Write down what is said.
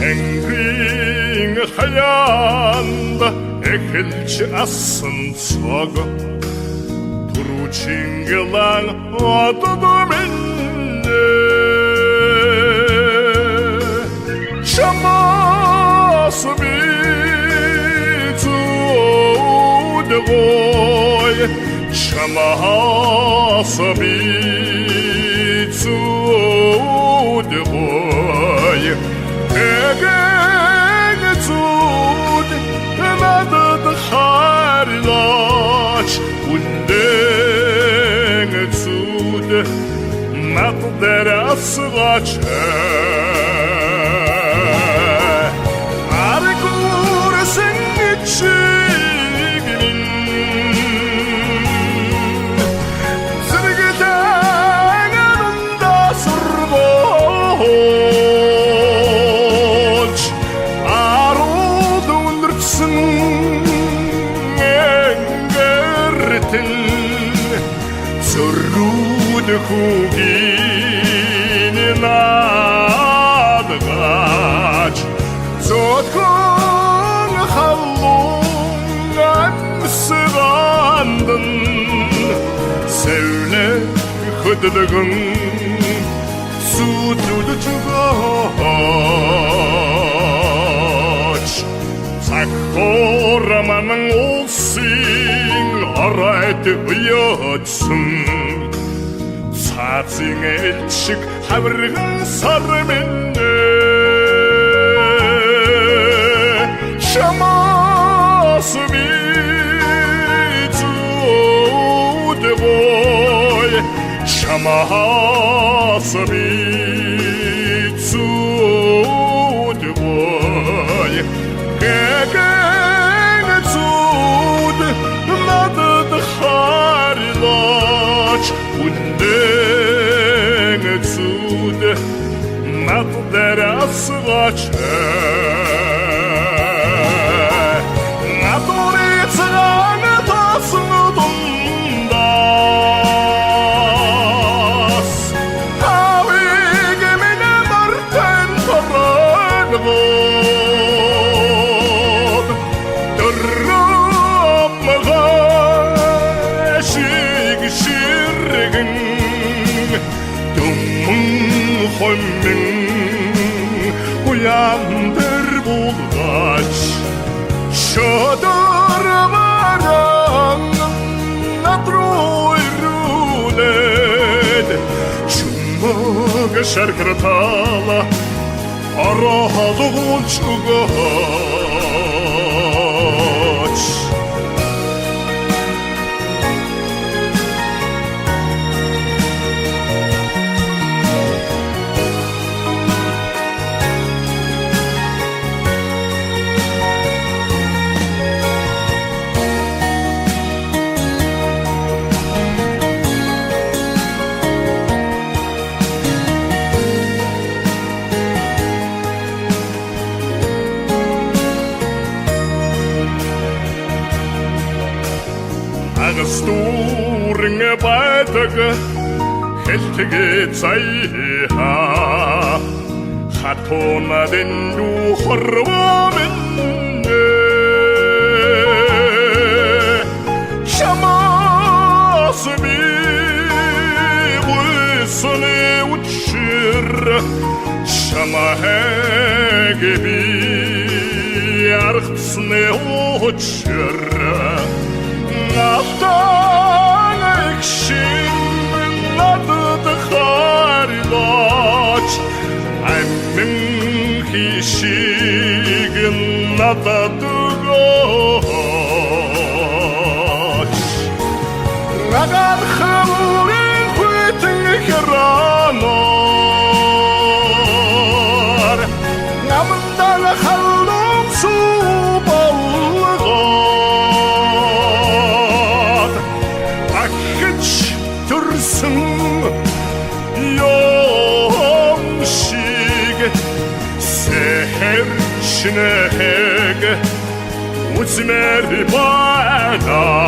앵그링 하얀다 эхэлж асан цog Туручинглан одод минь Чамаас би зүдгой Чамаас би зүдгой Эгэг зүд надад харилаач Үндэн зүд над дээр асгаач Аргуурсэн чиг минь Зэрэгдэн андаа сургооч Арууд өндөрсөн энгэртэн Зөрүүд хүүгийн надгаач Зодхон халуун амсгаандан Сэвлэ хөдлөгөн сүтлүдж өгөөч Цагхуураман улсын оройд уяадсан Цаазын элчиг хавирган сар минь Чамаас би зүдгой Чамаас би зүдгой Эгэг зүд надад харилаач Үндэн зүд над дээр асгаач Уяндар булгач Шодар баран надруу ирүүлээд Чумаг шаркратала Орохолгуулч өгөөч Агастурын байдаг хэлтэгэ цайха Хатона дэнду хорвамэн Чамаас би гүйсэне учир Чамахэгэ би аргцны учир Нафтан экшин надад харилаач Амин хишиг надад өгөөч Нагад хамурын хүйтэн хранаар Намдан халуун сүү болгоод Ахич төрсөн ёо 신에게 웃음을 보다